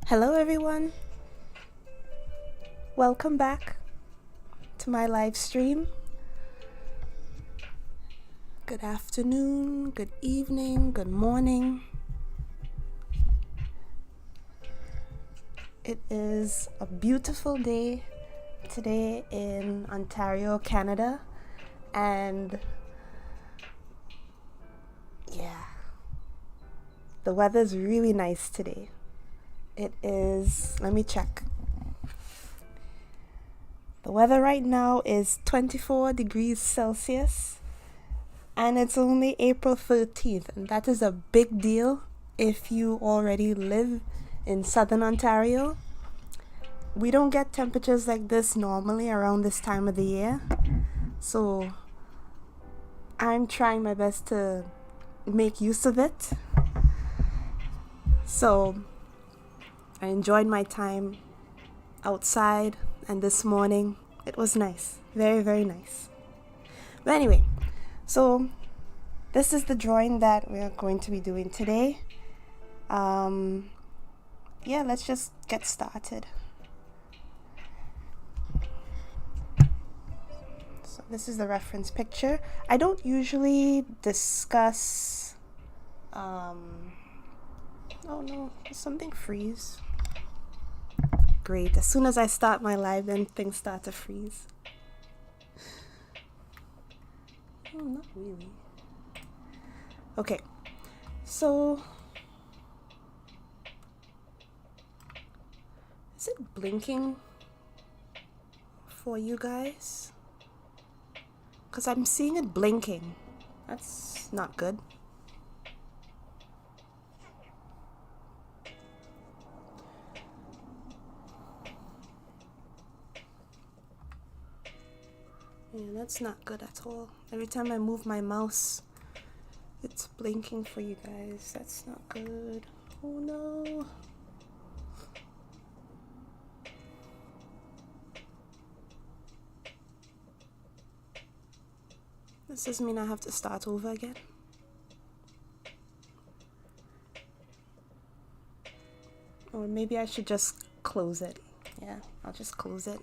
Hello everyone, welcome back to my live stream. Good afternoon, good evening, good morning. It is a beautiful day today in Ontario, Canada, and yeah, the weather's really nice today. It is, let me check. The weather right now is 24 degrees Celsius and it's only April 13th, and that is a big deal if you already live in Southern Ontario. We don't get temperatures like this normally around this time of the year, so I'm trying my best to make use of it. So I enjoyed my time outside, and this morning it was nice, very, very nice. But anyway, so this is the drawing that we're going to be doing today. Yeah, let's just get started. So this is the reference picture. I don't usually discuss oh no, did something freeze? Great, as soon as I start my live, then things start to freeze. Oh, not really. Okay, so is it blinking for you guys? Because I'm seeing it blinking. That's not good. Yeah, that's not good at all. Every time I move my mouse, it's blinking for you guys. That's not good. Oh no. Does this mean I have to start over again? Or maybe I should just close it. Yeah, I'll just close it.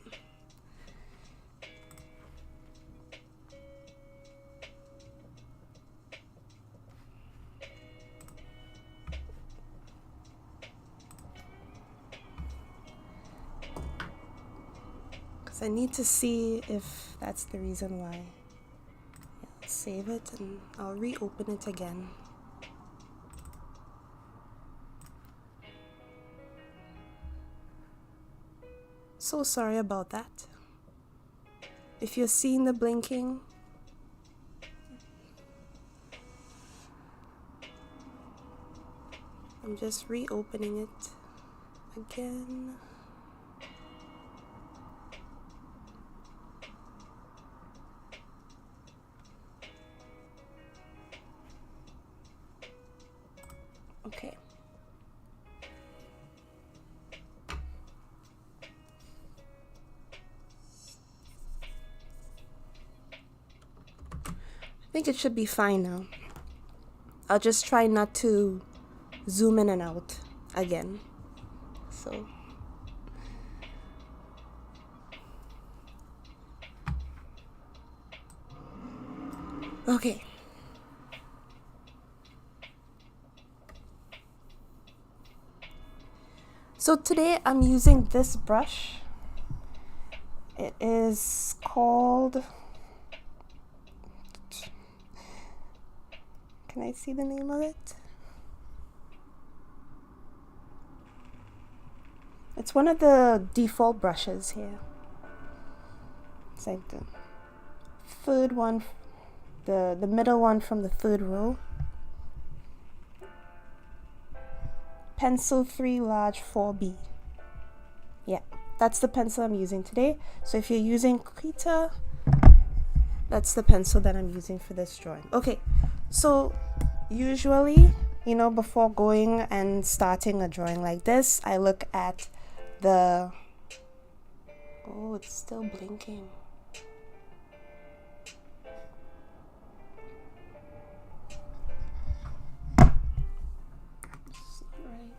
Because I need to see if that's the reason why. Yeah, I'll save it and I'll reopen it again. So sorry about that. If you're seeing the blinking, I'm just reopening it again. Okay. I think it should be fine now. I'll just try not to zoom in and out again. So okay. So today I'm using this brush. It is called, can I see the name of it? It's one of the default brushes here. It's like the third one, the middle one from the third row. Pencil 3 large 4B. Yeah, that's the pencil I'm using today. So if you're using Krita, that's the pencil that I'm using for this drawing. Okay, so usually, before going and starting a drawing like this, I look at the... Oh, it's still blinking. It's not right.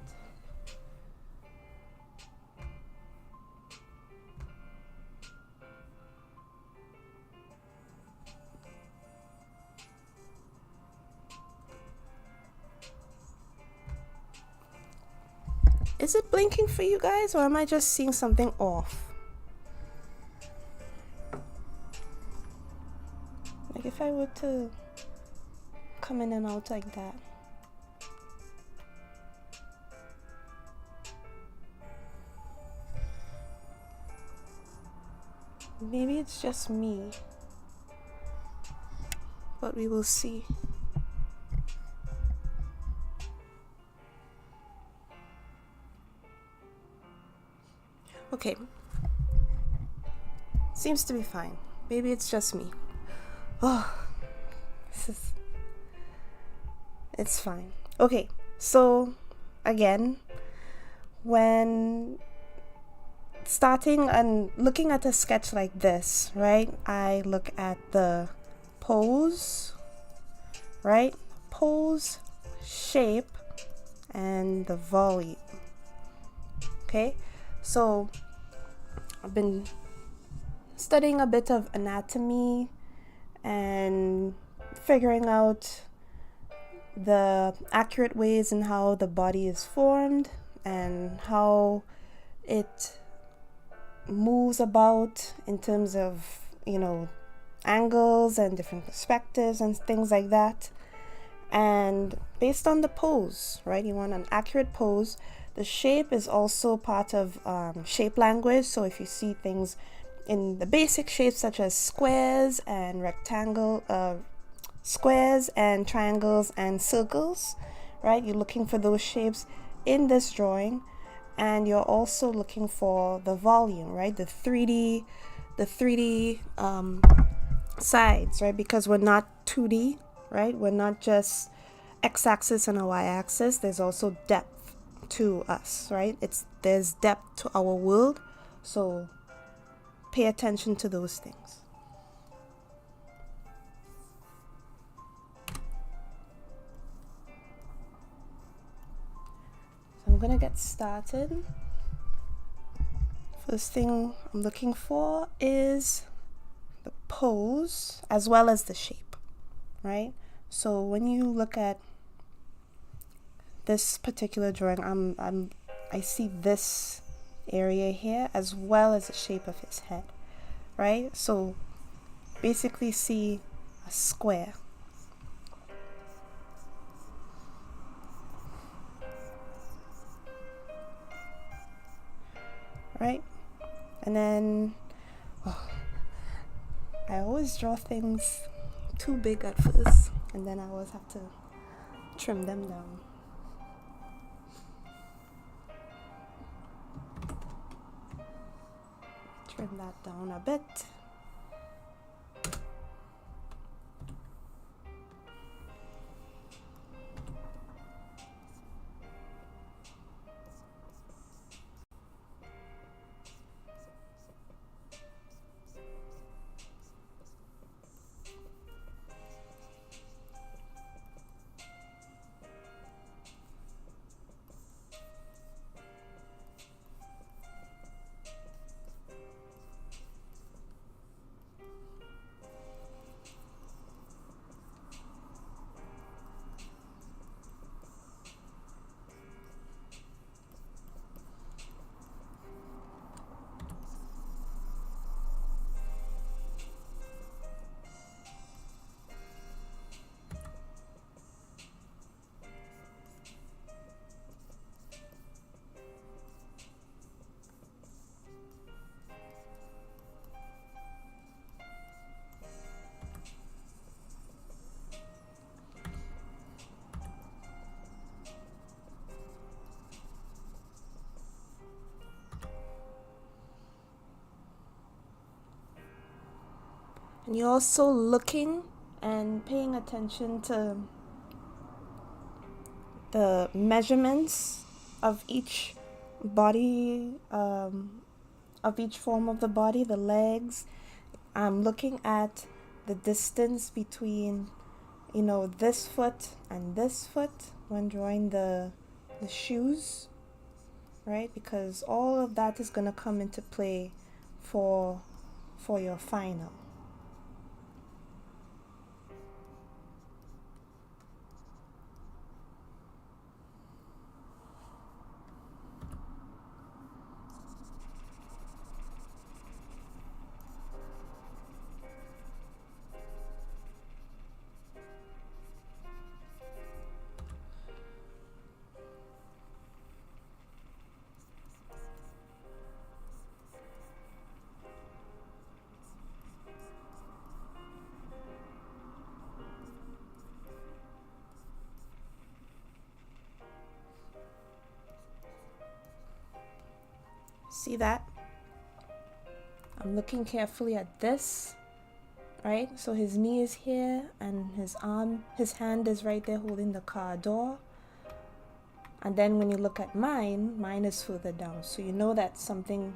Is it blinking for you guys, or am I just seeing something off? Like if I were to come in and out like that. Maybe it's just me, but we will see. Okay, seems to be fine. Maybe it's just me. Oh, it's fine. Okay, so again, when starting and looking at a sketch like this, right, I look at the pose, right, pose, shape, and the volume. Okay, so I've been studying a bit of anatomy and figuring out the accurate ways in how the body is formed and how it moves about in terms of, angles and different perspectives and things like that. And based on the pose, right, you want an accurate pose. The shape is also part of shape language. So if you see things in the basic shapes such as squares and squares and triangles and circles, right, you're looking for those shapes in this drawing. And you're also looking for the volume, right, the 3D sides, right, because we're not 2D, right, we're not just x-axis and a y-axis. There's also depth to us, right? There's depth to our world, so pay attention to those things. So I'm gonna get started. First thing I'm looking for is the pose as well as the shape, right? So when you look at this particular drawing, I see this area here as well as the shape of his head, right? So basically see a square, right? And then I always draw things too big at first, and then I always have to trim them down. Trim that down a bit. And you're also looking and paying attention to the measurements of each body, of each form of the body, the legs. I'm looking at the distance between, this foot and this foot when drawing the shoes, right? Because all of that is going to come into play for your final. See that? I'm looking carefully at this, right? So his knee is here and his hand is right there holding the car door. And then when you look at mine is further down. So you know that something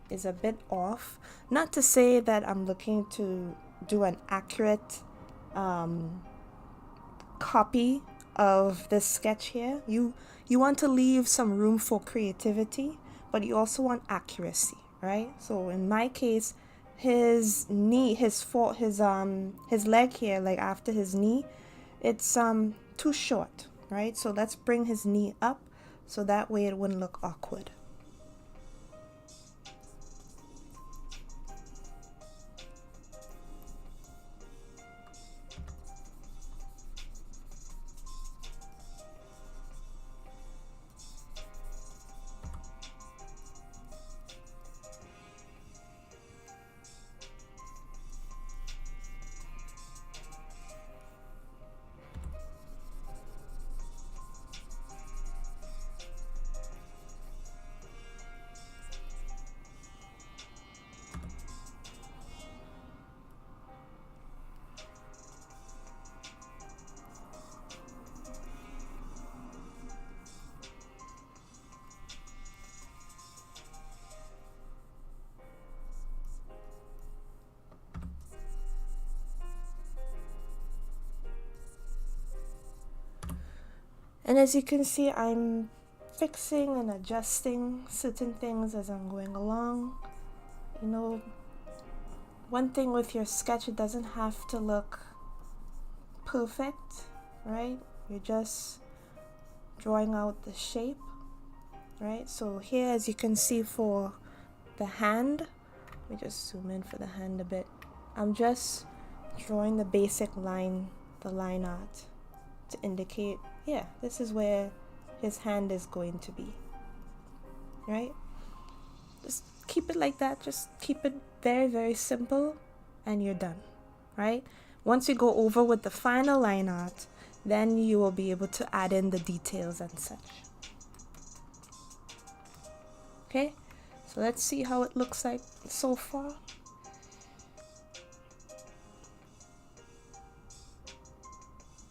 is a bit off. Not to say that I'm looking to do an accurate copy of this sketch here. You want to leave some room for creativity, but you also want accuracy, right? So in my case, his knee, his leg here, like after his knee, it's too short, right? So let's bring his knee up so that way it wouldn't look awkward. And as you can see, I'm fixing and adjusting certain things as I'm going along. You know, one thing with your sketch, it doesn't have to look perfect, right? You're just drawing out the shape, right? So here, as you can see for the hand, let me just zoom in for the hand a bit. I'm just drawing the basic line, the line art, to indicate, yeah, this is where his hand is going to be, right? Just keep it like that. Just keep it very, very simple and you're done, right? Once you go over with the final line art, then you will be able to add in the details and such. Okay, so let's see how it looks like so far.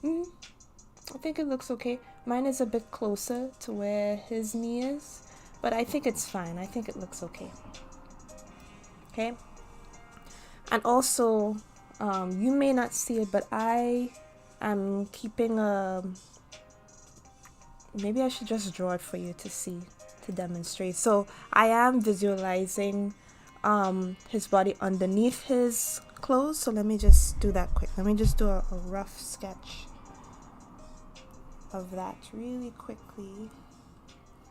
I think it looks okay. Mine is a bit closer to where his knee is, but I think it's fine. I think it looks okay. Okay. And also, you may not see it, but I am keeping maybe I should just draw it for you to see, to demonstrate. So I am visualizing his body underneath his clothes. So let me just do that quick. Let me just do a rough sketch of that really quickly.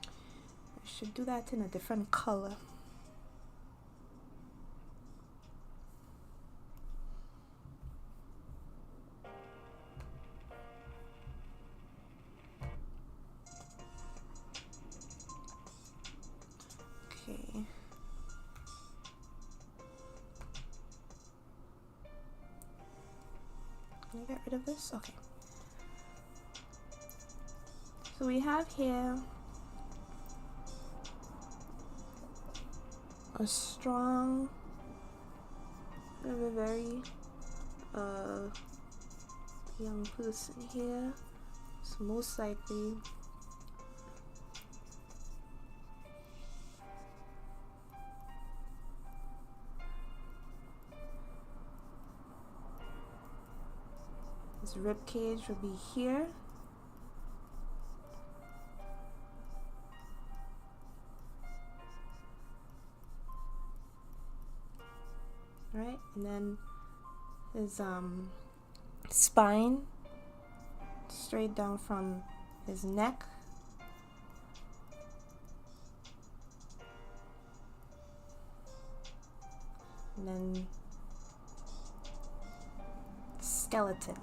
I should do that in a different color. Okay. Can I get rid of this? Okay. So we have here a strong, very young person here. So most likely his rib cage will be here. Right, and then his spine straight down from his neck, and then skeleton.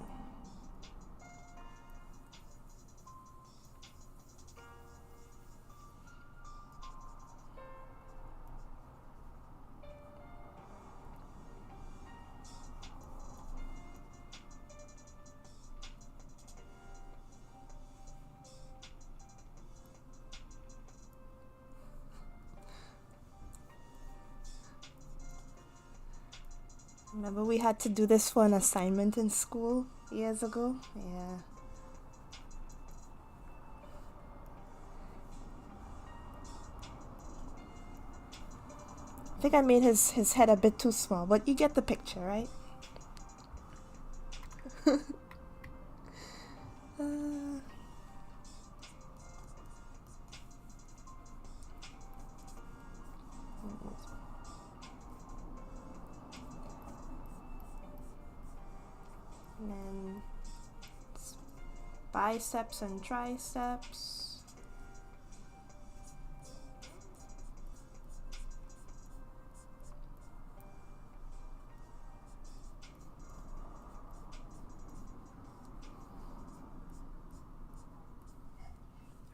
Remember we had to do this for an assignment in school years ago? Yeah. I think I made his head a bit too small, but you get the picture, right? uh, and then biceps and triceps.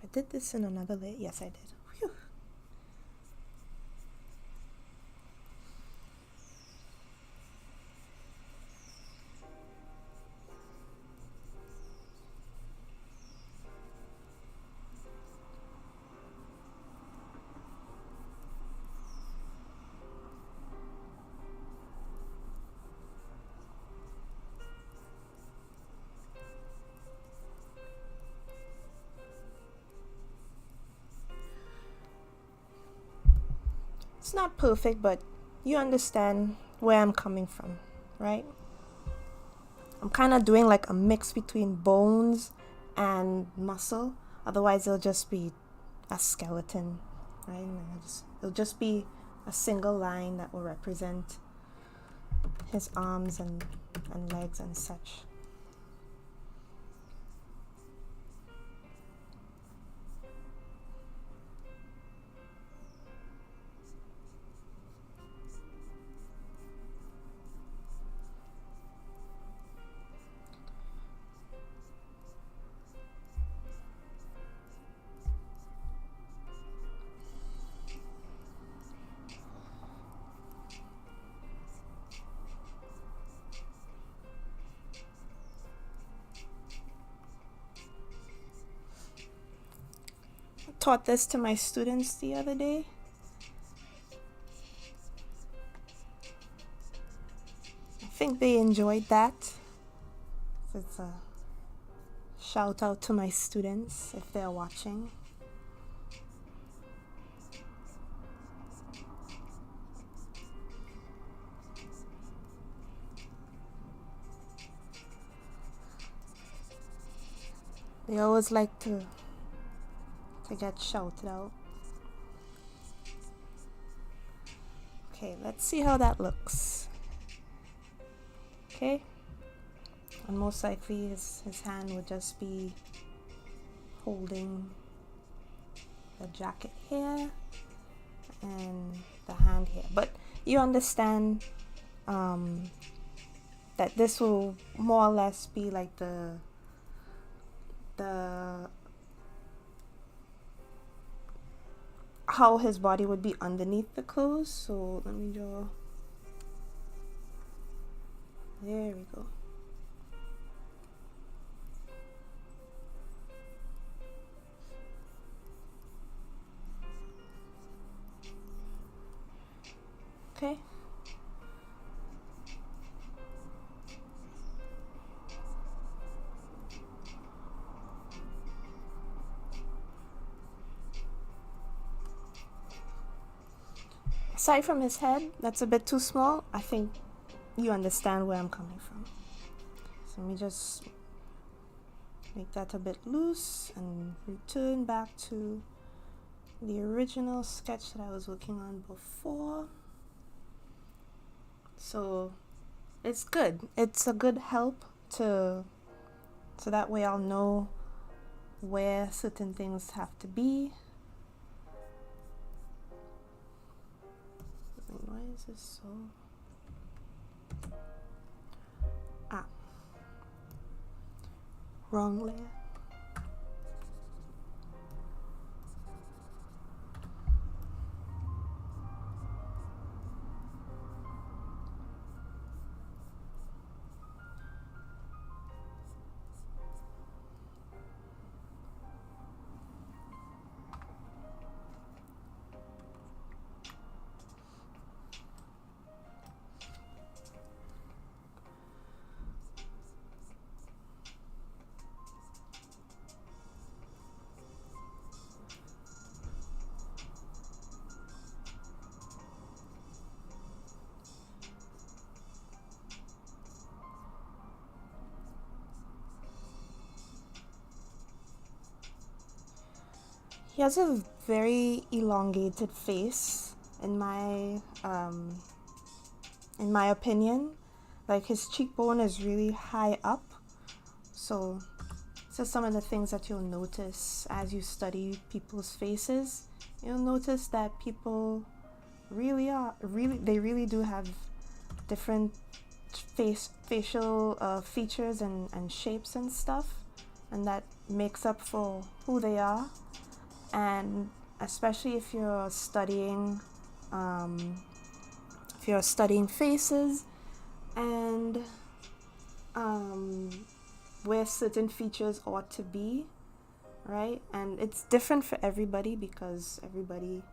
I did this in another layer. Yes, I did. Whew. It's not perfect, but you understand where I'm coming from, right? I'm kind of doing like a mix between bones and muscle. Otherwise, it'll just be a skeleton, right? It'll just be a single line that will represent his arms and legs and such. Taught this to my students the other day. I think they enjoyed that. So it's a shout out to my students if they're watching. They always like to get shouted out. Okay, let's see how that looks. Okay, and most likely his hand would just be holding the jacket here and the hand here, but you understand that this will more or less be like the how his body would be underneath the clothes. So let me draw. There we go. Okay. Aside from his head, that's a bit too small. I think you understand where I'm coming from. So let me just make that a bit loose and return back to the original sketch that I was working on before. So it's good. It's a good help so that way I'll know where certain things have to be. Why is this so... wrong layer. He has a very elongated face, in my opinion. Like his cheekbone is really high up, so some of the things that you'll notice as you study people's faces. You'll notice that people they really do have different facial features and shapes and stuff, and that makes up for who they are. And especially if you're studying faces and where certain features ought to be, right? And it's different for everybody because everybody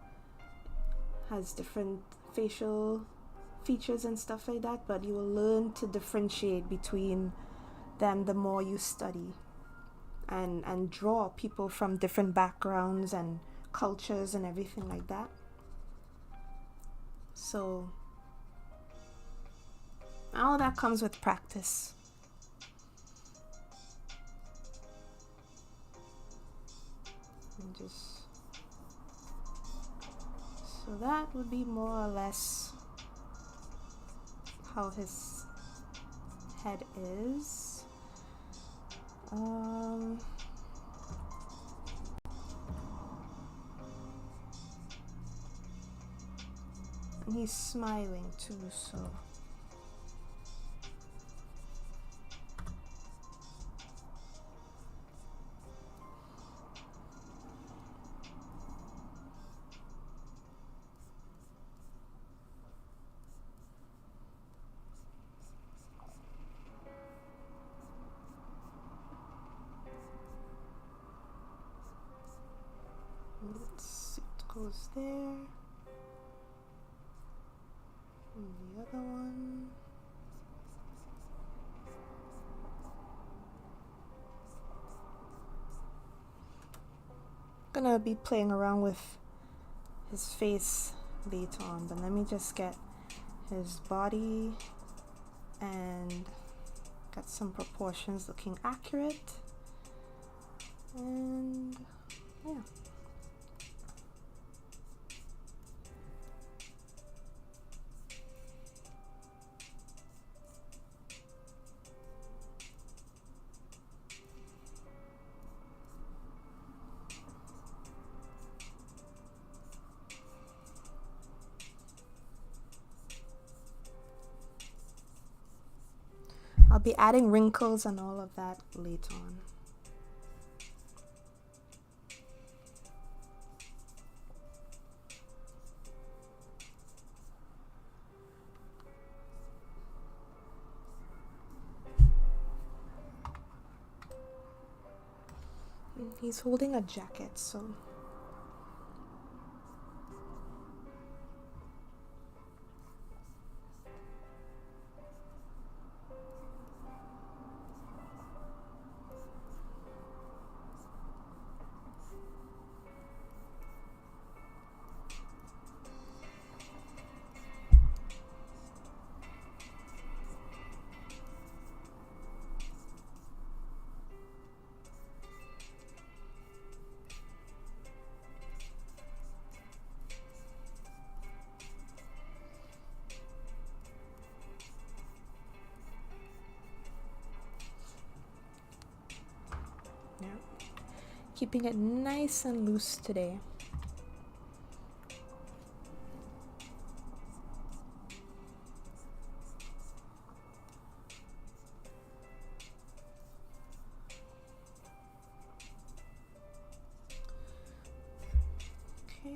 has different facial features and stuff like that, but you will learn to differentiate between them the more you study and draw people from different backgrounds and cultures and everything like that. So all that comes with practice. And just so that would be more or less how his head is. And he's smiling too, so let's see what goes there. And the other one. Gonna be playing around with his face later on, but let me just get his body and get some proportions looking accurate. And yeah. I'll be adding wrinkles and all of that later on. He's holding a jacket, so yeah. Keeping it nice and loose today. Okay.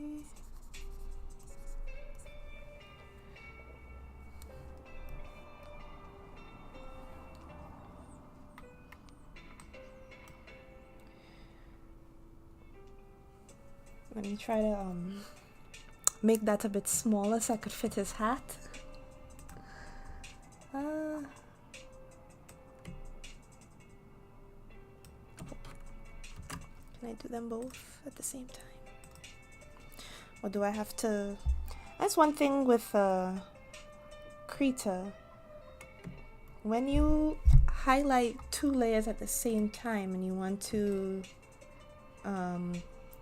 Let me try to make that a bit smaller so I could fit his hat. Can I do them both at the same time? Or do I have to... That's one thing with Krita. When you highlight two layers at the same time and you want to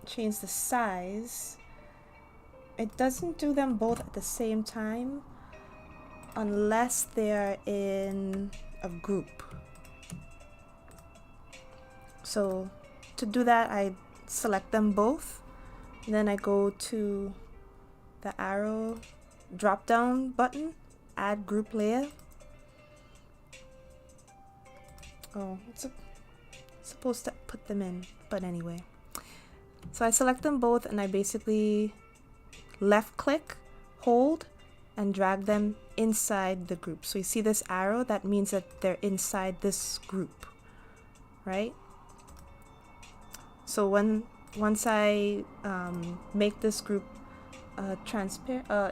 change the size, it doesn't do them both at the same time unless they're in a group. So to do that, I select them both, and then I go to the arrow drop down button, add group layer. Oh, it's supposed to put them in, but anyway. So I select them both and I basically left click, hold, and drag them inside the group. So you see this arrow, that means that they're inside this group, right? So once I make this group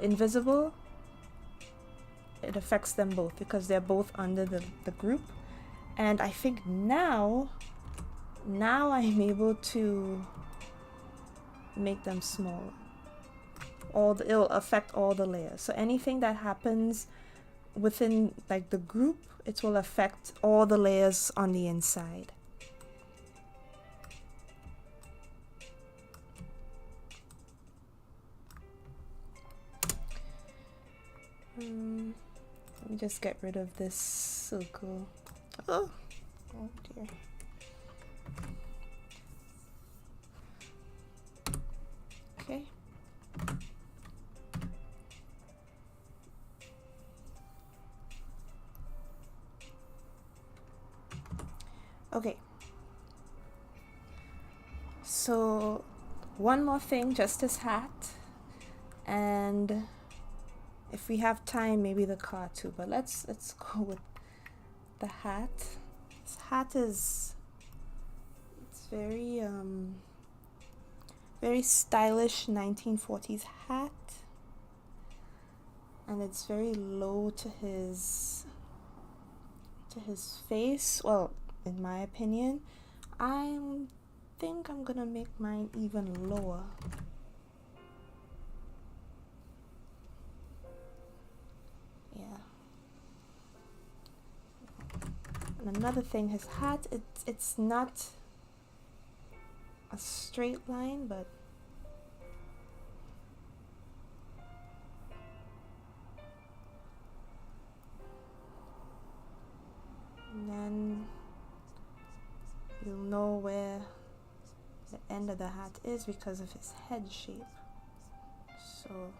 invisible, it affects them both because they're both under the group. And I think now I'm able to make them smaller. It'll affect all the layers. So anything that happens within like the group, it will affect all the layers on the inside. Let me just get rid of this circle. Oh dear. Okay. Okay. So one more thing, just his hat, and if we have time, maybe the car too. But let's go with the hat. This hat it's very very stylish 1940s hat, and it's very low to his face. Well, in my opinion, I think I'm gonna make mine even lower. Yeah. And another thing, his hat, it's not a straight line, but and then you'll know where the end of the hat is because of his head shape. So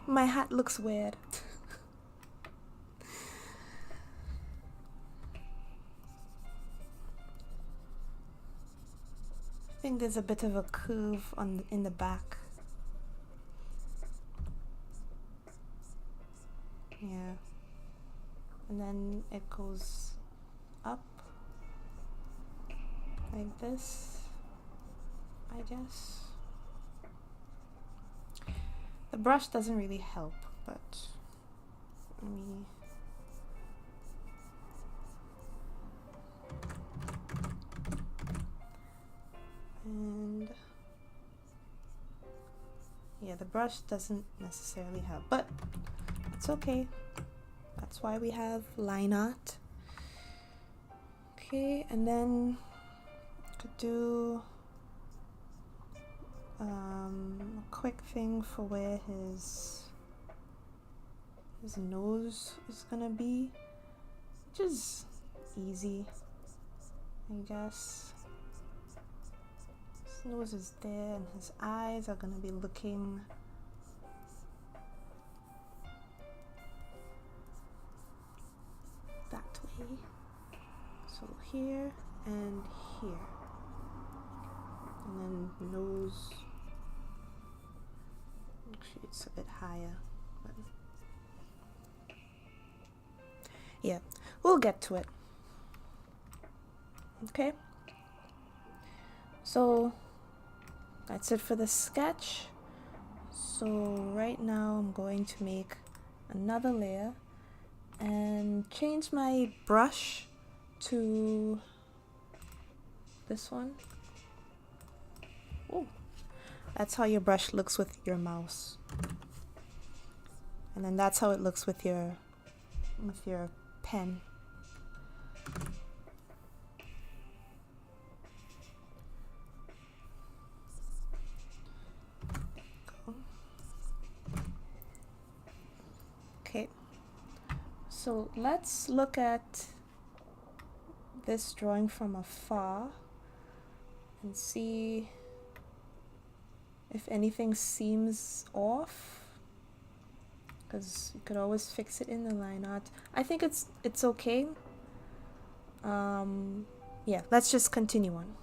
my hat looks weird. I think there's a bit of a curve in the back. Yeah. And then it goes up like this, I guess. The brush doesn't really help, but let me... And yeah, the brush doesn't necessarily help, but it's okay. That's why we have line art. Okay, and then could do a quick thing for where his nose is gonna be, which is easy, I guess. His nose is there and his eyes are gonna be looking that way. So here and here. And then nose, actually it's a bit higher, but Yeah, we'll get to it. Okay, so that's it for the sketch. So right now I'm going to make another layer and change my brush to this one. Oh, that's how your brush looks with your mouse, and then that's how it looks with your pen. Okay, so let's look at this drawing from afar and see if anything seems off, because you could always fix it in the line art. I think it's okay. Yeah, let's just continue on.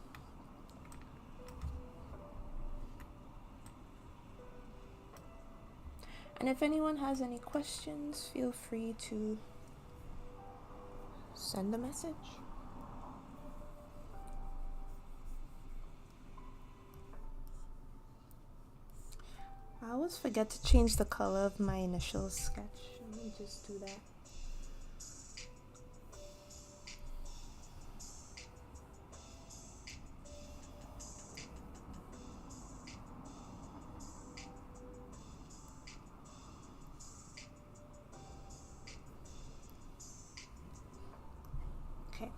And if anyone has any questions, feel free to send a message. I always forget to change the color of my initial sketch. Let me just do that. Okay.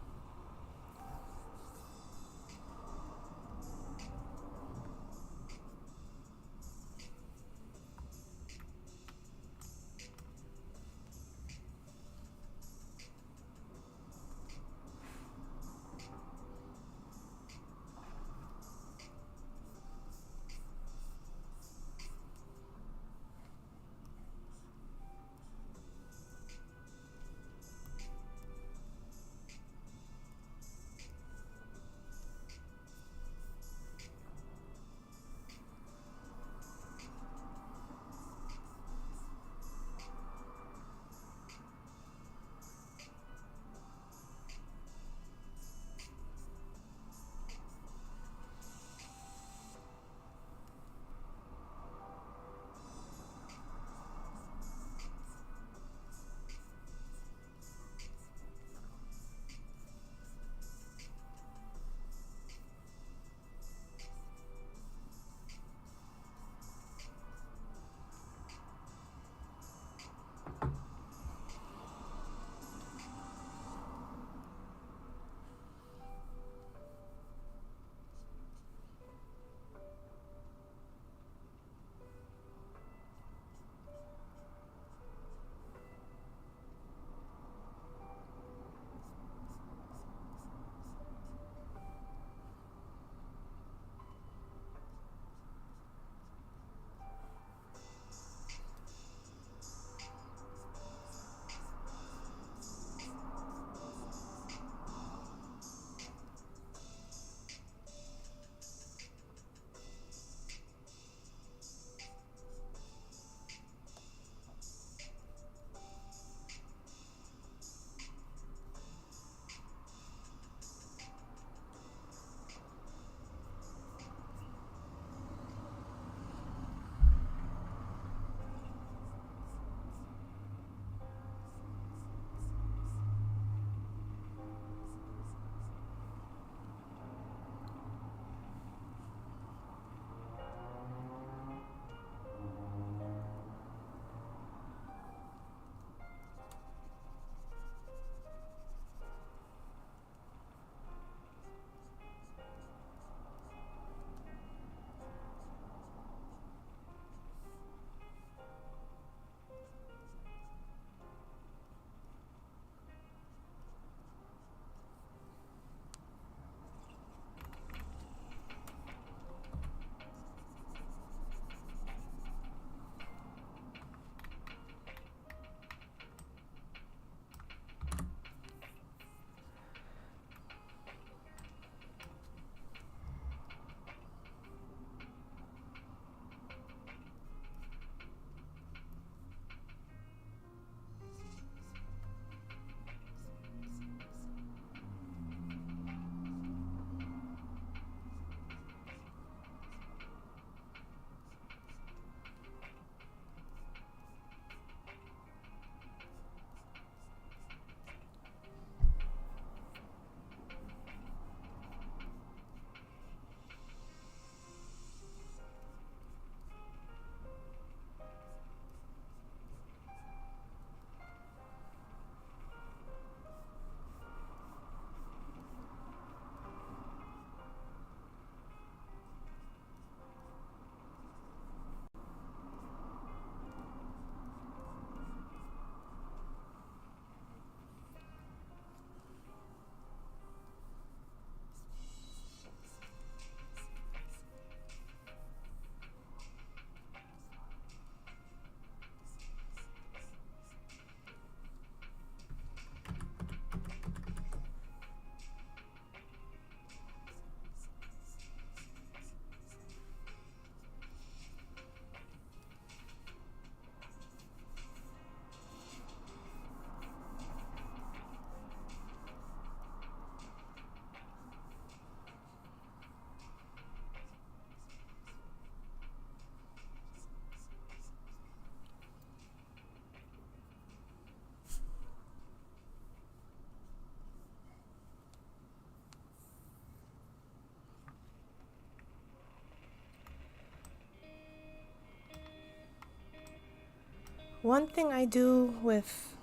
One thing I do with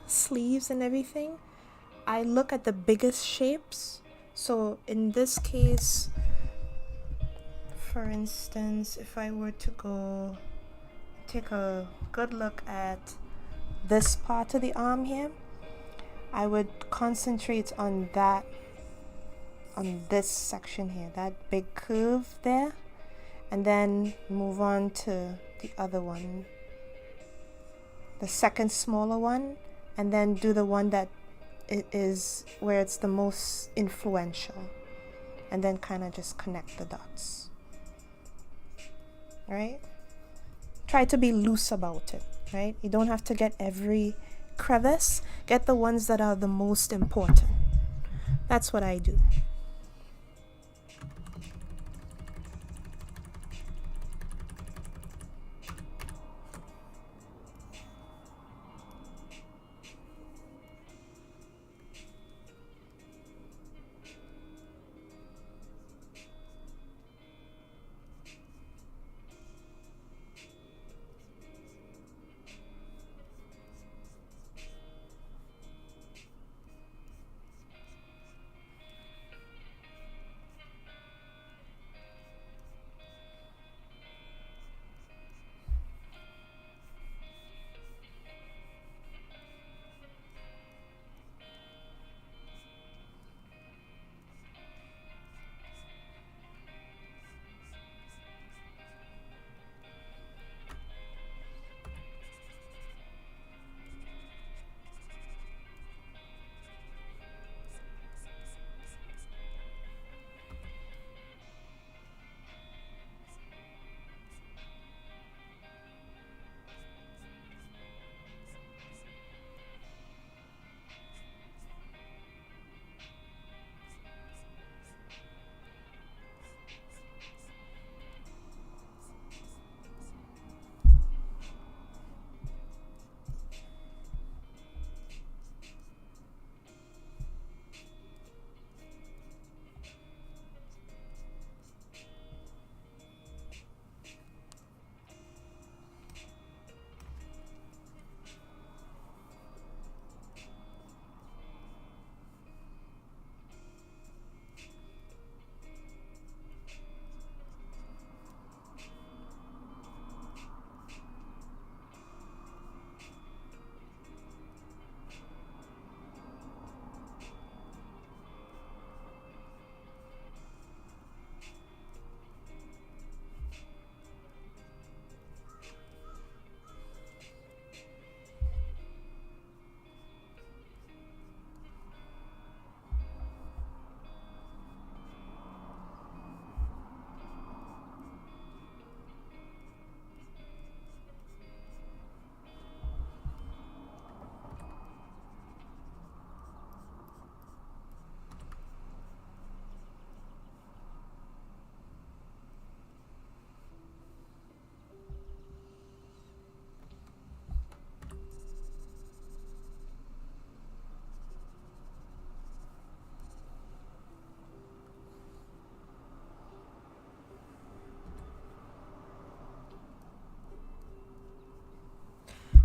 sleeves and everything, I look at the biggest shapes. So in this case, for instance, if I were to go take a good look at this part of the arm here, I would concentrate on that, on this section here, that big curve there, and then move on to the other one, the second smaller one, and then do the one that it is where it's the most influential, and then kind of just connect the dots. Right? Try to be loose about it, right? You don't have to get every crevice. Get the ones that are the most important. That's what I do.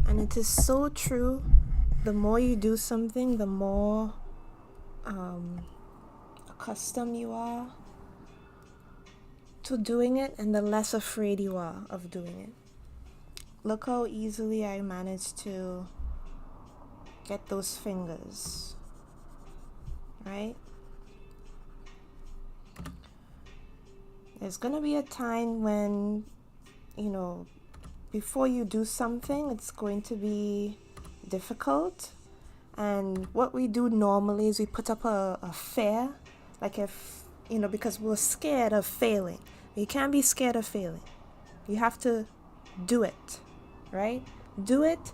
And it is so true. The more you do something, the more accustomed you are to doing it, and the less afraid you are of doing it. Look how easily I managed to get those fingers, right? There's gonna be a time when, before you do something, it's going to be difficult. And what we do normally is we put up a fear, like if, because we're scared of failing. You can't be scared of failing. You have to do it, right? Do it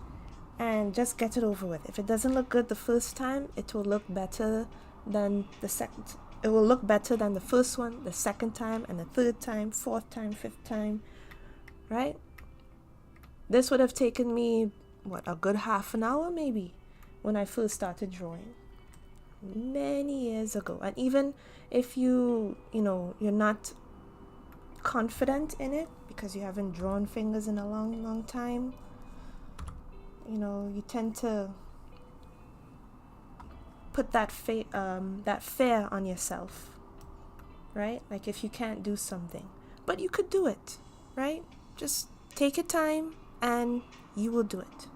and just get it over with. If it doesn't look good the first time, it will look better than the second. It will look better than the first one, the second time, and the third time, fourth time, fifth time, right? This would have taken me, a good half an hour maybe, when I first started drawing, many years ago. And even if you're not confident in it because you haven't drawn fingers in a long, long time, you tend to put that fear on yourself, right? Like if you can't do something, but you could do it, right? Just take your time and you will do it.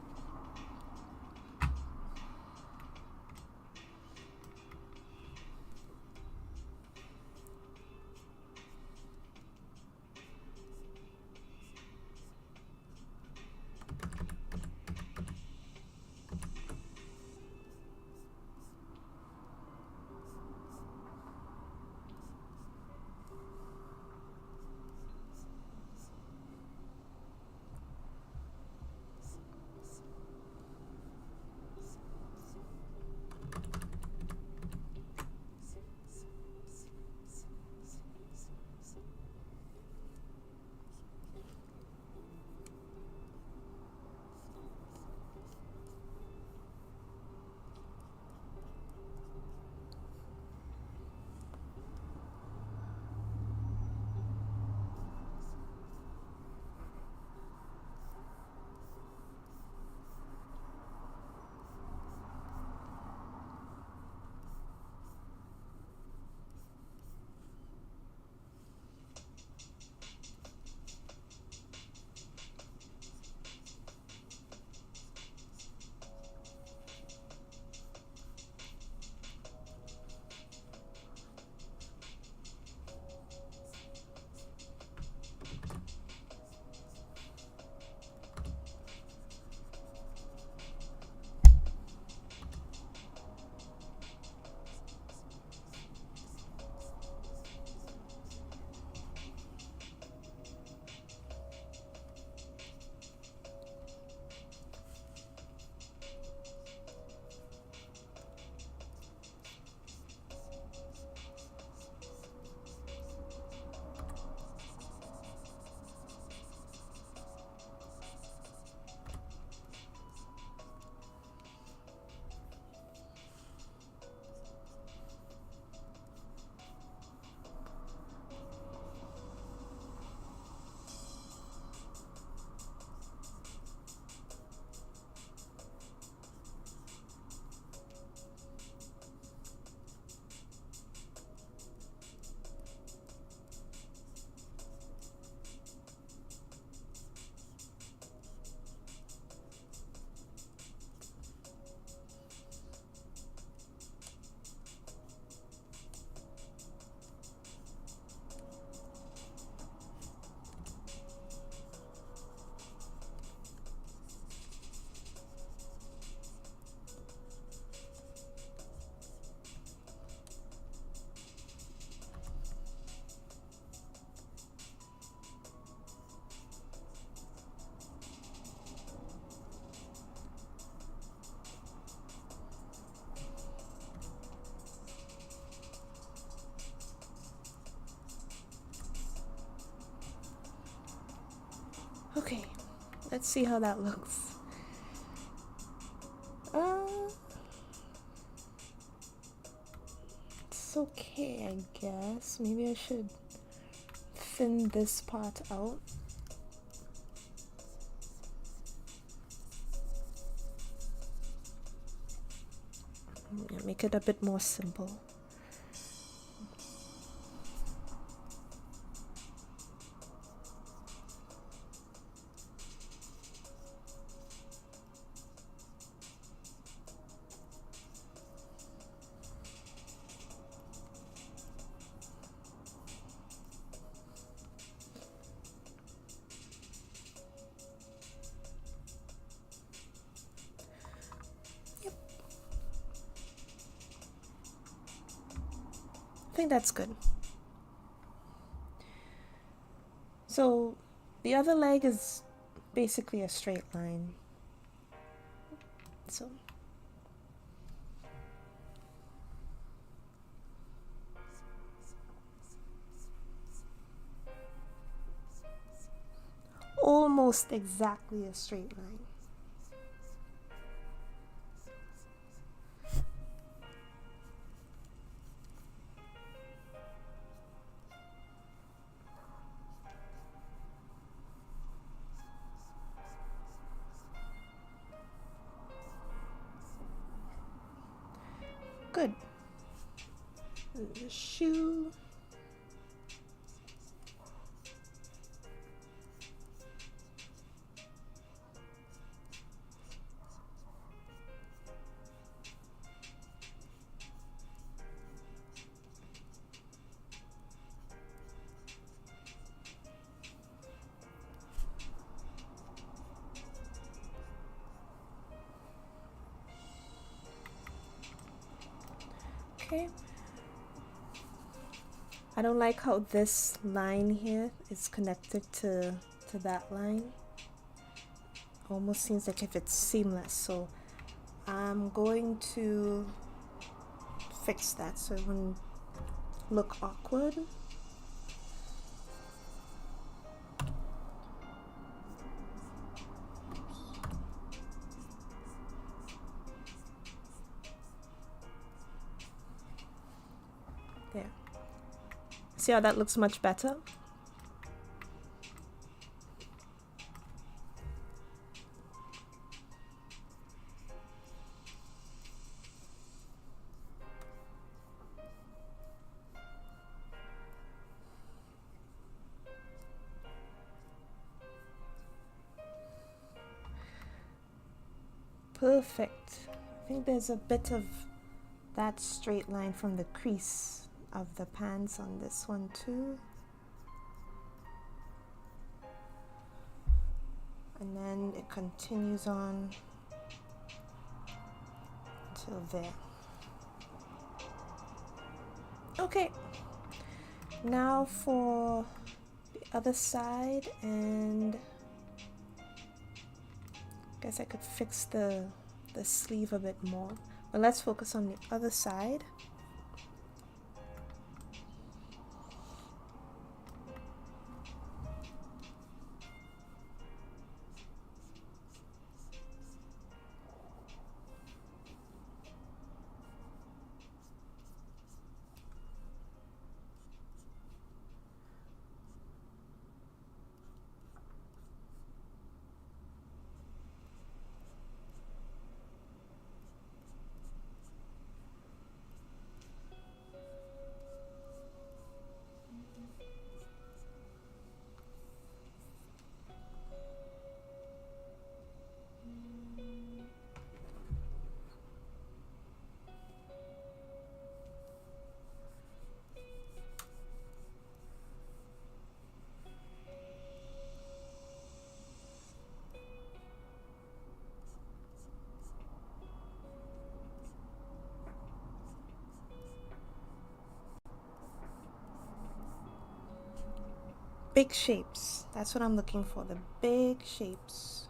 Okay, let's see how that looks. It's okay, I guess. Maybe I should thin this part out. Make it a bit more simple. I think that's good. So the other leg is basically a straight line. So almost exactly a straight line. Good. And the shoe. Okay. I don't like how this line here is connected to that line. Almost seems like if it's seamless, so I'm going to fix that so it wouldn't look awkward. There. See how that looks much better? Perfect. I think there's a bit of that straight line from the crease of the pants on this one too. And then it continues on till there. Okay, now for the other side, and I guess I could fix the sleeve a bit more, but let's focus on the other side. Big shapes. That's what I'm looking for, the big shapes.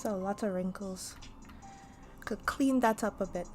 That's a lot of wrinkles. Could clean that up a bit.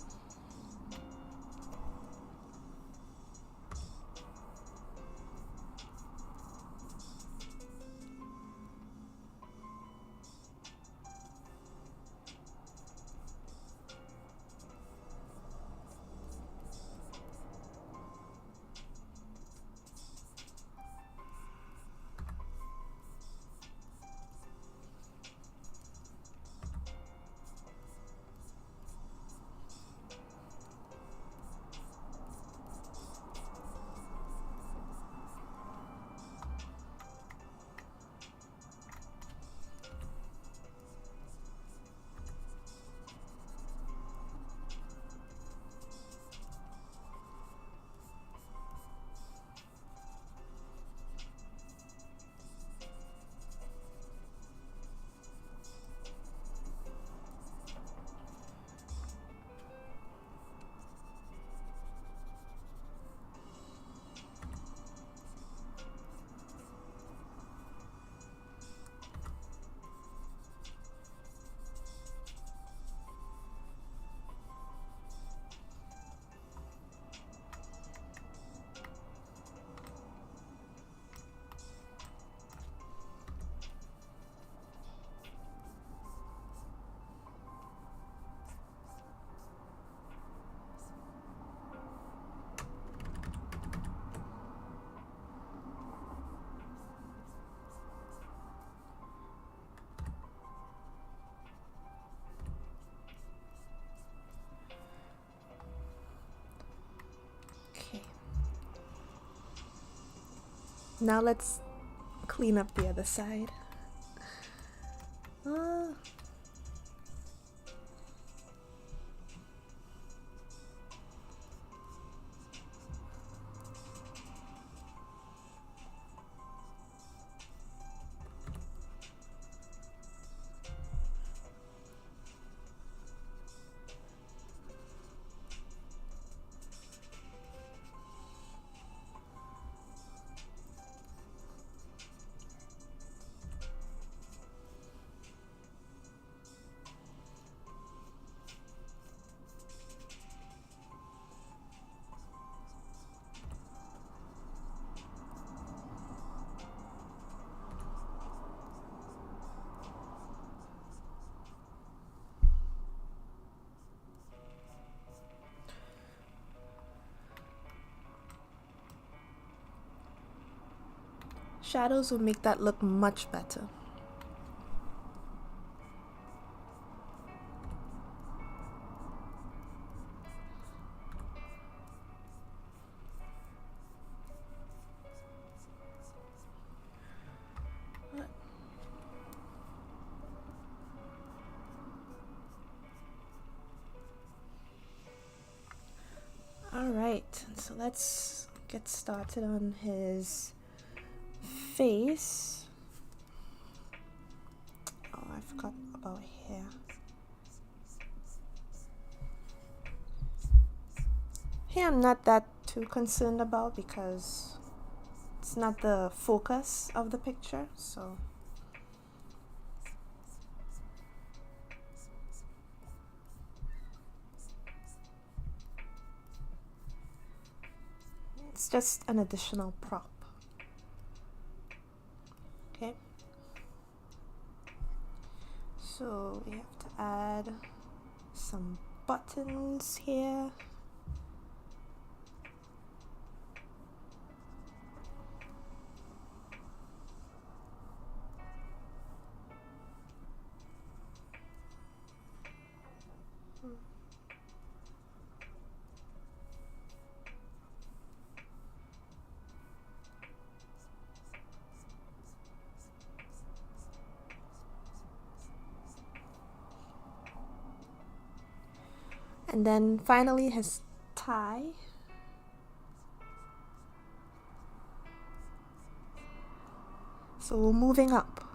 Okay. Now let's clean up the other side. Shadows will make that look much better. Alright, so let's get started on his face. Oh, I forgot about hair. Here I'm not that too concerned about because it's not the focus of the picture, so it's just an additional prop. Okay. So we have to add some buttons here. And then finally his tie. So we're moving up.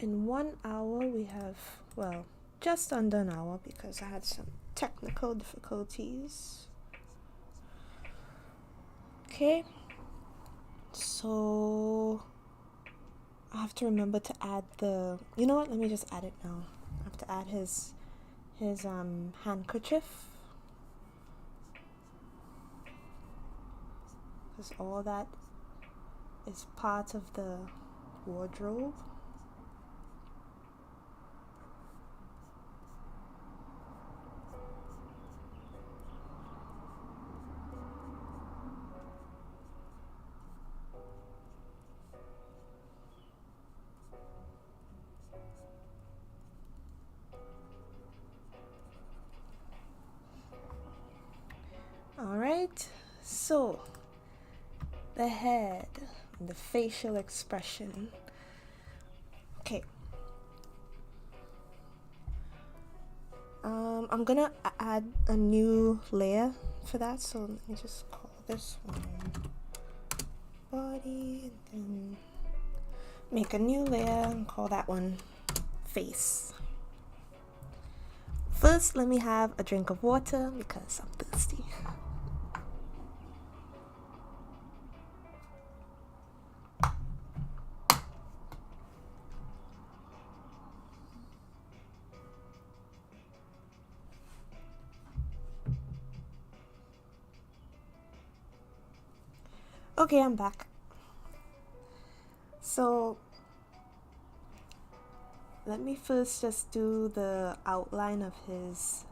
In 1 hour we have, well, just under an hour because I had some technical difficulties. Okay, so I have to remember to add the, you know what, let me just add it now. I have to add his handkerchief, because all that is part of the wardrobe. Alright, so the head, the facial expression. Okay. I'm gonna add a new layer for that, so let me just call this one body, and then make a new layer and call that one face. First, let me have a drink of water because I'm thirsty. Okay, I'm back. So let me first just do the outline of his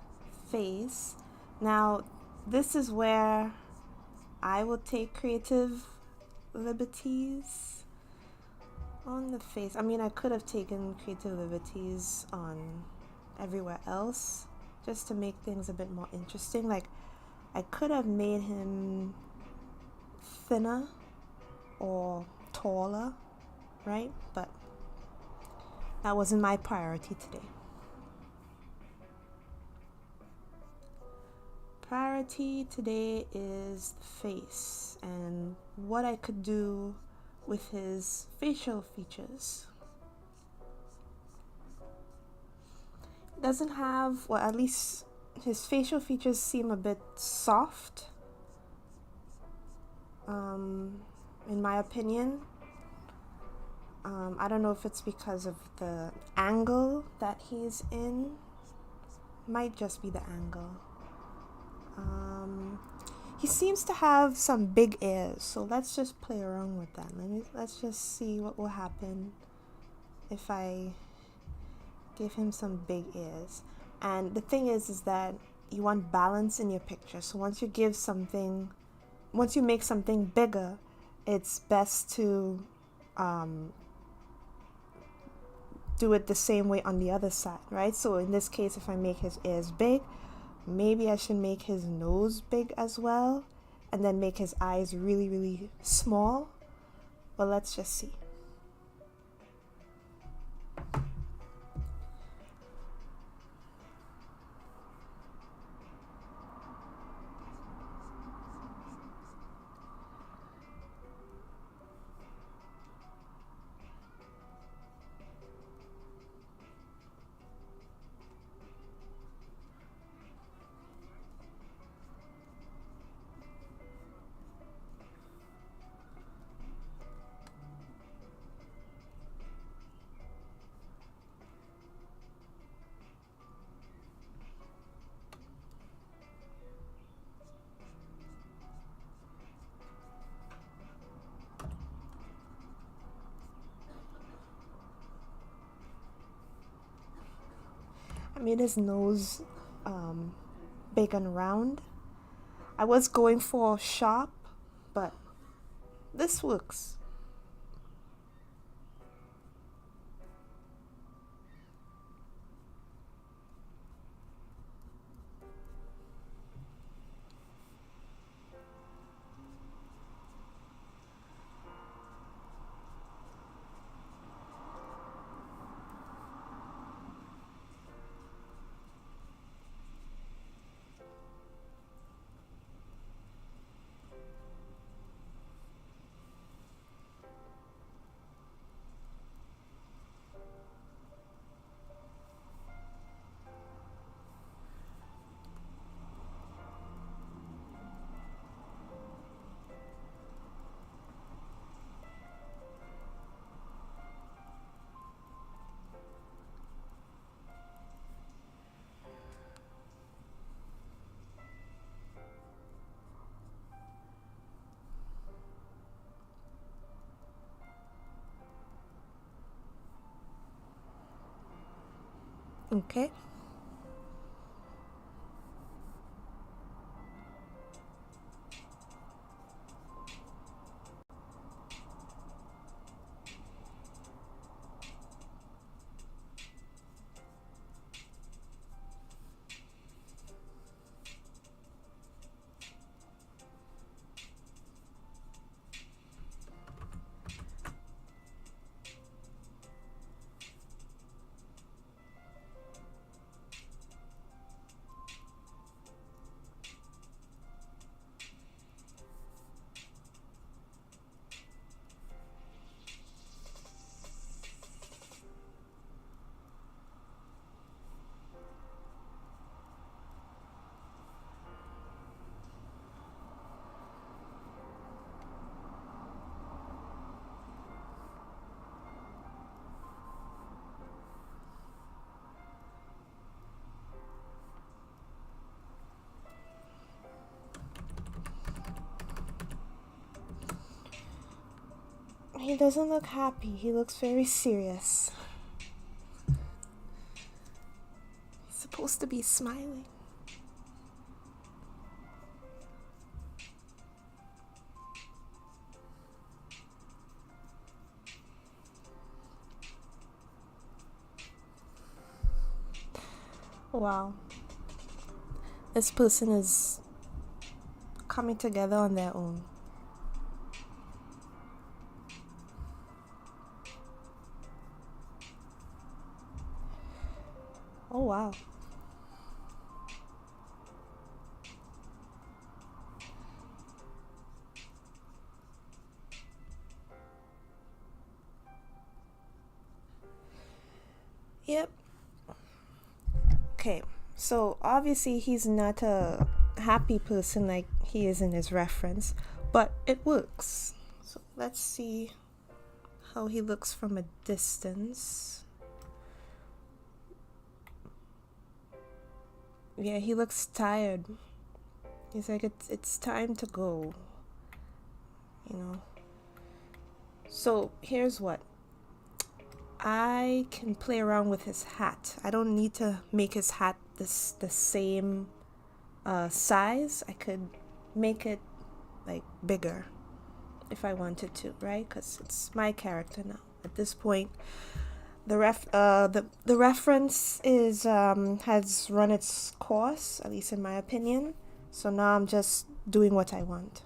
face. Now, this is where I will take creative liberties on the face. I mean, I could have taken creative liberties on everywhere else just to make things a bit more interesting. Like, I could have made him thinner or taller, right? But that wasn't my priority today. Priority today is the face and what I could do with his facial features. It doesn't have, well, at least his facial features seem a bit soft, in my opinion. I don't know if it's because of the angle that he's in. Might just be the angle. He seems to have some big ears, so let's just play around with that. Let's just see what will happen if I give him some big ears. And the thing is that you want balance in your picture. So once you make something bigger, it's best to do it the same way on the other side, right? So in this case, if I make his ears big, maybe I should make his nose big as well, and then make his eyes really, really small. Well, let's just see. I made his nose big and round. I was going for sharp, but this works. Okay. He doesn't look happy. He looks very serious. He's supposed to be smiling. Wow. This person is coming together on their own. Oh, wow. Yep. Okay. So obviously he's not a happy person like he is in his reference, but it works. So let's see how he looks from a distance. Yeah, he looks tired. He's like, it's time to go, you know. So here's what. I can play around with his hat. I don't need to make his hat the same size. I could make it like bigger if I wanted to, right? Because it's my character now. At this point, the reference is has run its course, at least in my opinion. So now I'm just doing what I want.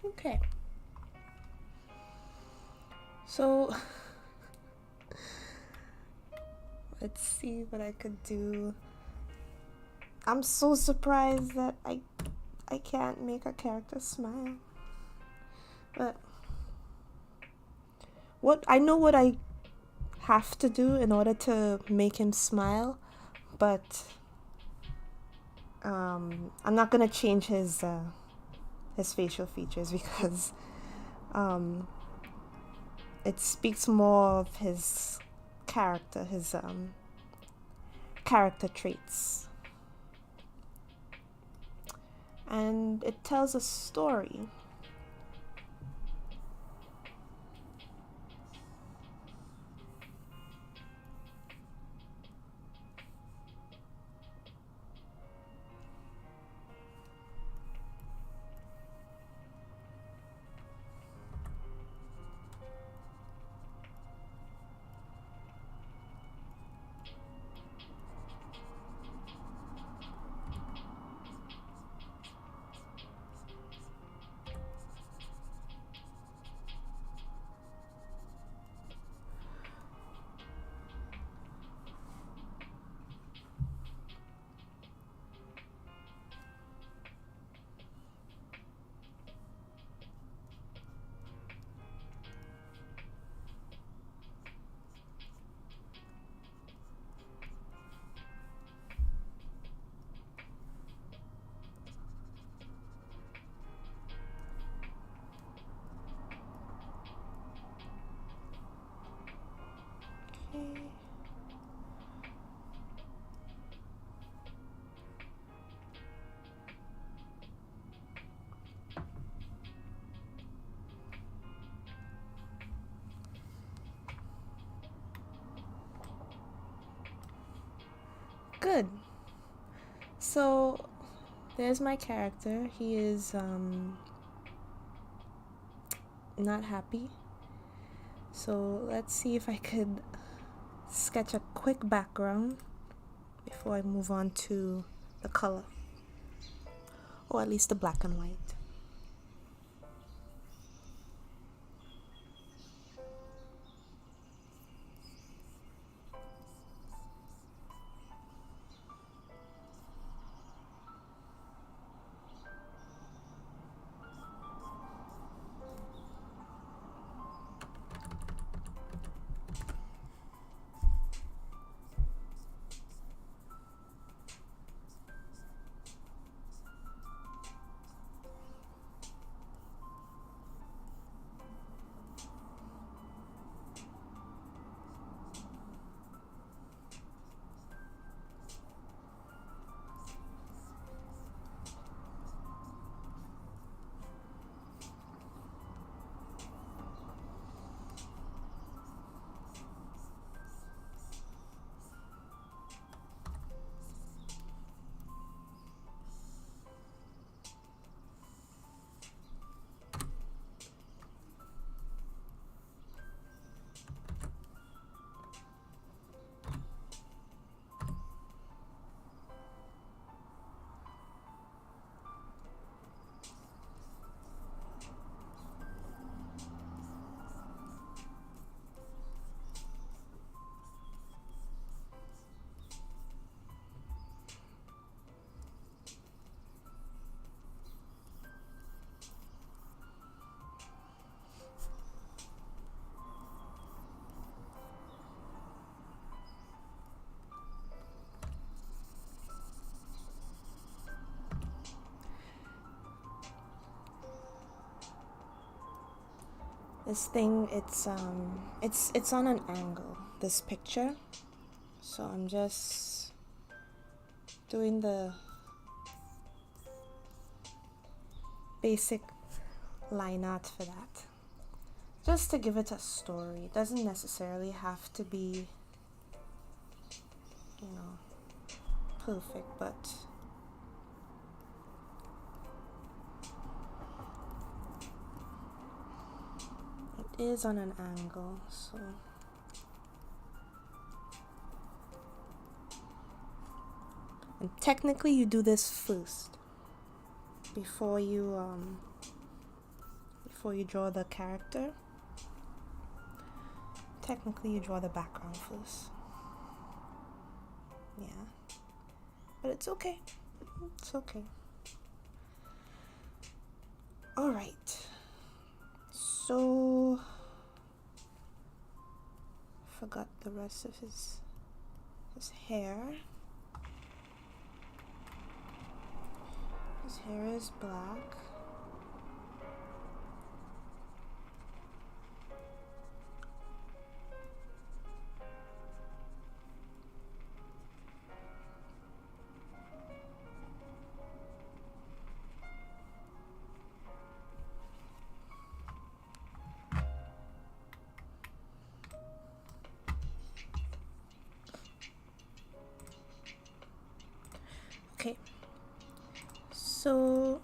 Okay. So Let's see what I could do. I'm so surprised that I can't make a character smile. But what I know what I have to do in order to make him smile, but I'm not gonna change his facial features because it speaks more of his character, his character traits, and it tells a story. Okay. Good. So there's my character. He is not happy. So let's see if I could sketch a quick background before I move on to the color, or at least the black and white. This thing, it's on an angle, this picture. So I'm just doing the basic line art for that. Just to give it a story. It doesn't necessarily have to be, perfect, but it is on an angle, so and technically you do this first before you draw the character. Technically you draw the background first. Yeah. But it's okay. It's okay. Alright. So forgot the rest of his hair. His hair is black. Okay. So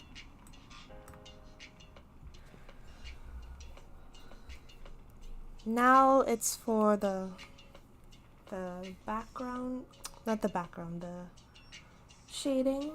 now it's for the background, not the background, the shading.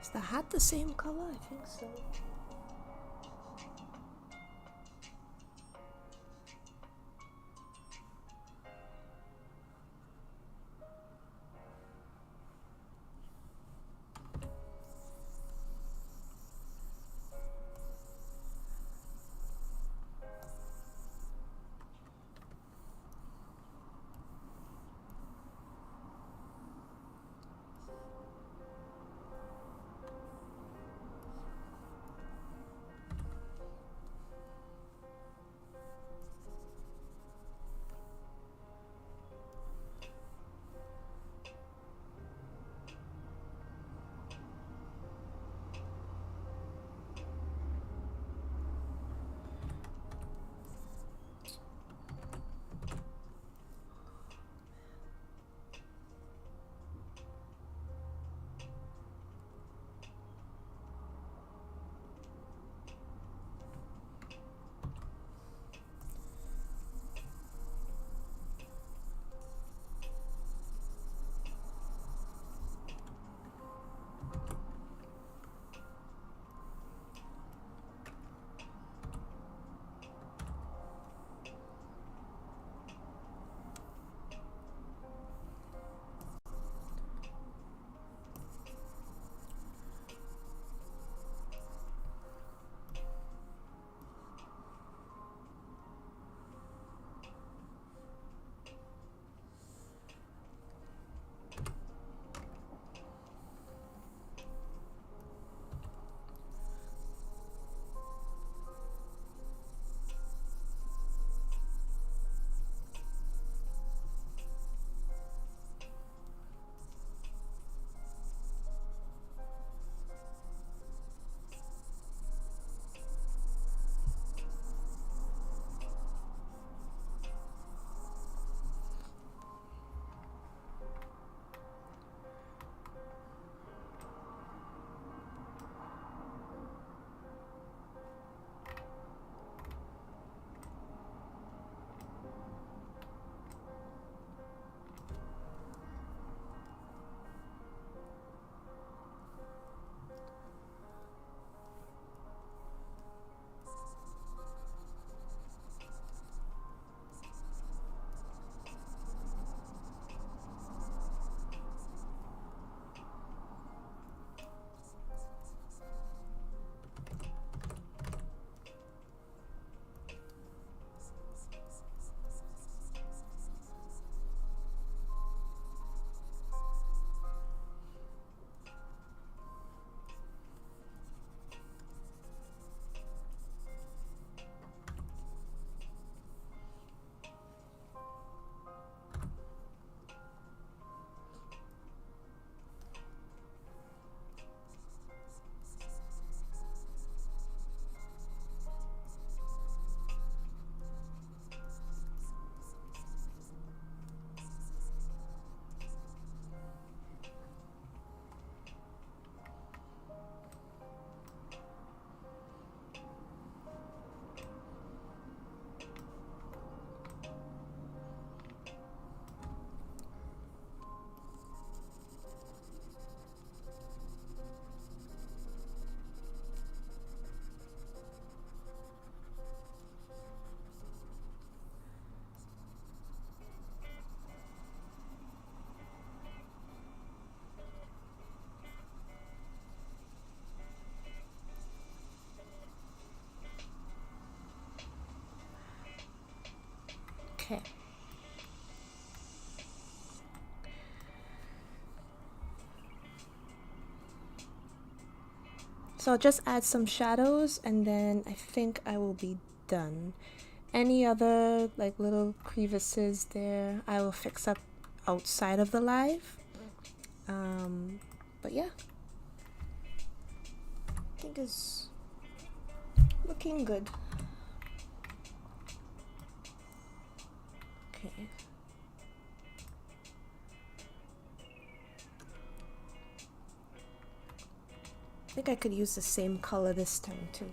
Is the hat the same color? I think so. Okay. So I'll just add some shadows and then I think I will be done. Any other like little crevices there I will fix up outside of the live. But yeah, I think it's looking good. Okay. I think I could use the same color this time too.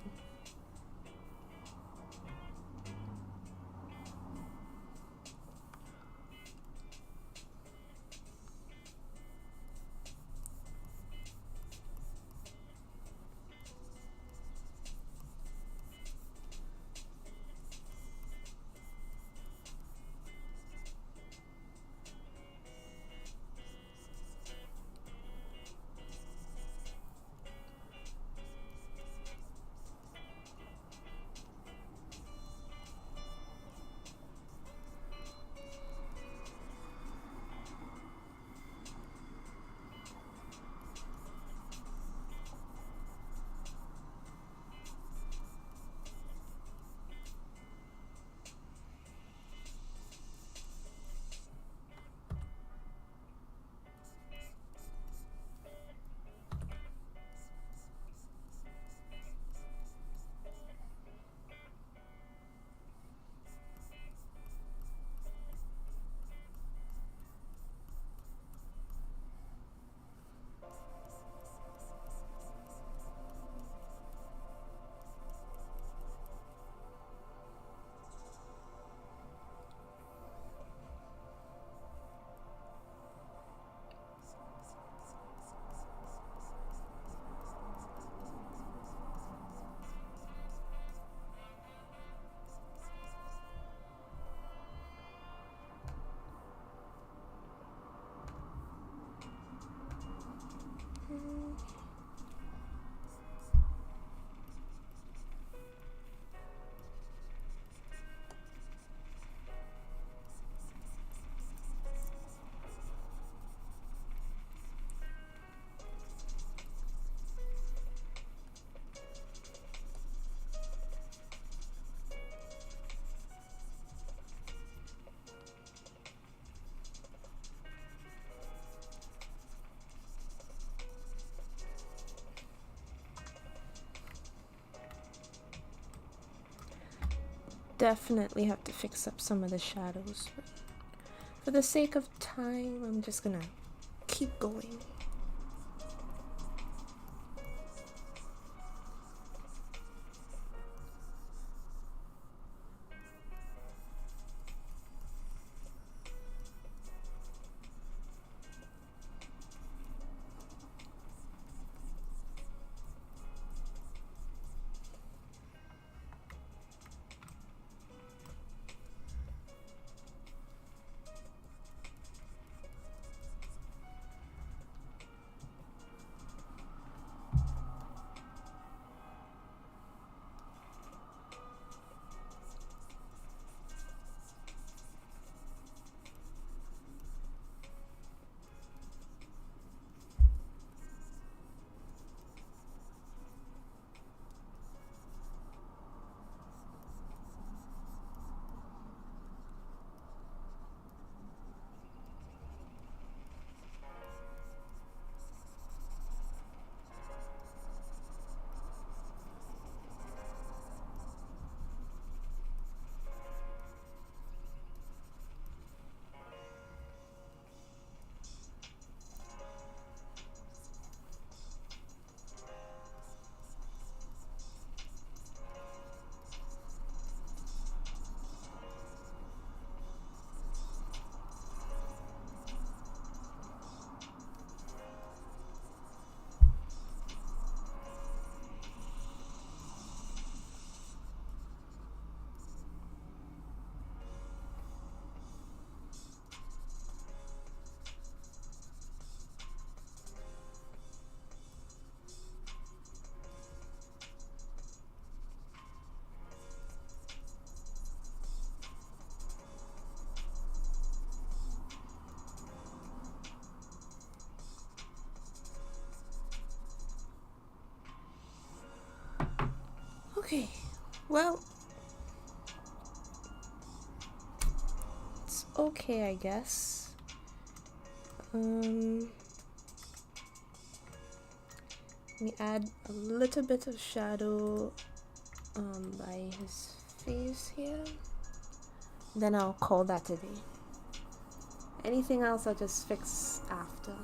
Definitely have to fix up some of the shadows, but for the sake of time, I'm just gonna keep going. Okay, well, it's okay, I guess. Let me add a little bit of shadow by his face here. Then I'll call that a day. Anything else I'll just fix after.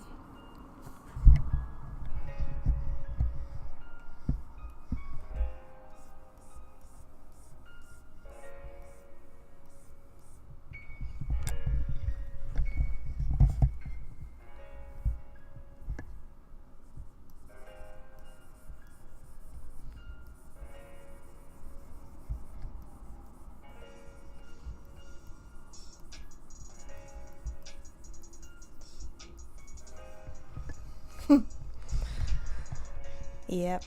Yep.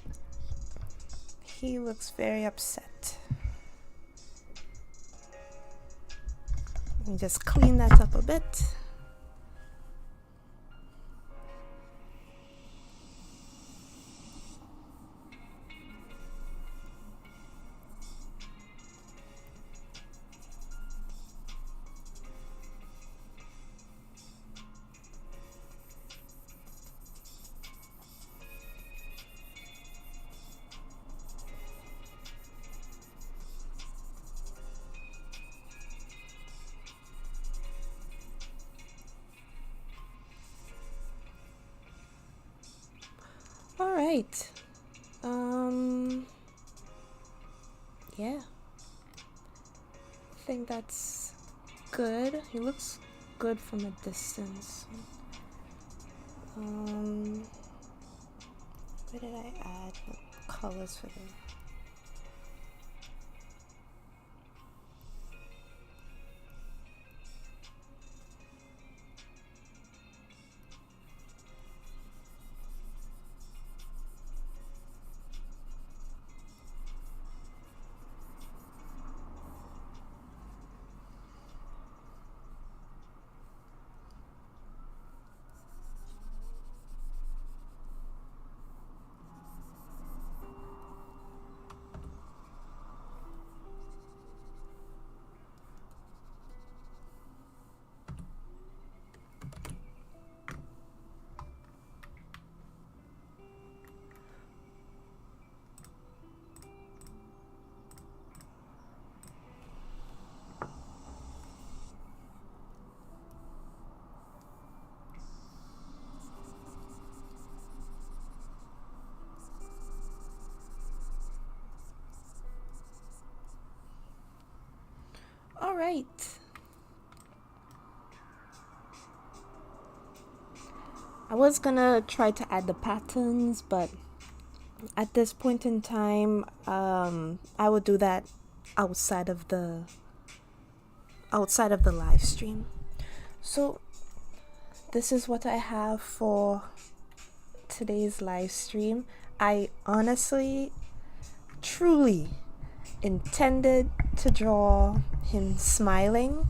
He looks very upset. Let me just clean that up a bit. All right. Yeah. I think that's good. He looks good from a distance. Where did I add colors for them? All right. I was gonna try to add the patterns, but at this point in time, I would do that outside of the live stream. So this is what I have for today's live stream. I honestly, truly intended to draw him smiling,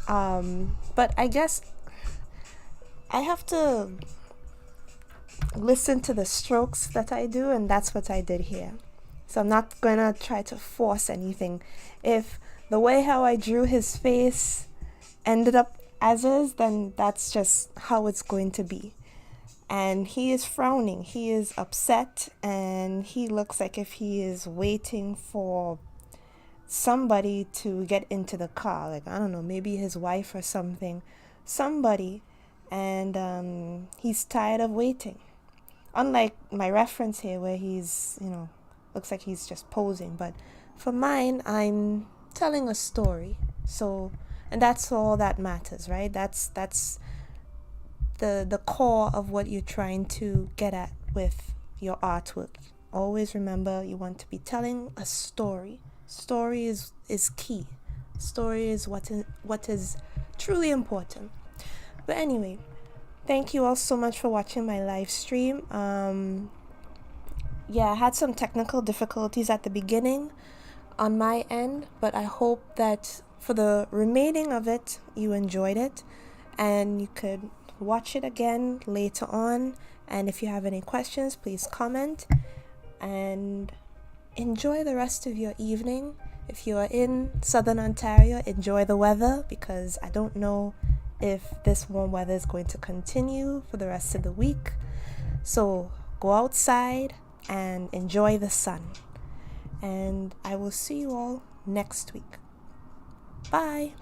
but I guess I have to listen to the strokes that I do, and that's what I did here. So I'm not gonna try to force anything. If the way how I drew his face ended up as is, then that's just how it's going to be. And he is frowning, he is upset, and he looks like if he is waiting for somebody to get into the car, like, I don't know, maybe his wife or somebody, and he's tired of waiting. Unlike my reference here where he's, looks like he's just posing, but for mine, I'm telling a story. So, and that's all that matters, right? That's the core of what you're trying to get at with your artwork. Always remember, you want to be telling a story. Story is key. Story is what is truly important. But anyway, thank you all so much for watching my live stream. I had some technical difficulties at the beginning on my end, but I hope that for the remaining of it, you enjoyed it, and you could watch it again later on. And if you have any questions, please comment. And enjoy the rest of your evening. If you are in Southern Ontario, enjoy the weather, because I don't know if this warm weather is going to continue for the rest of the week. So go outside and enjoy the sun. And I will see you all next week. Bye.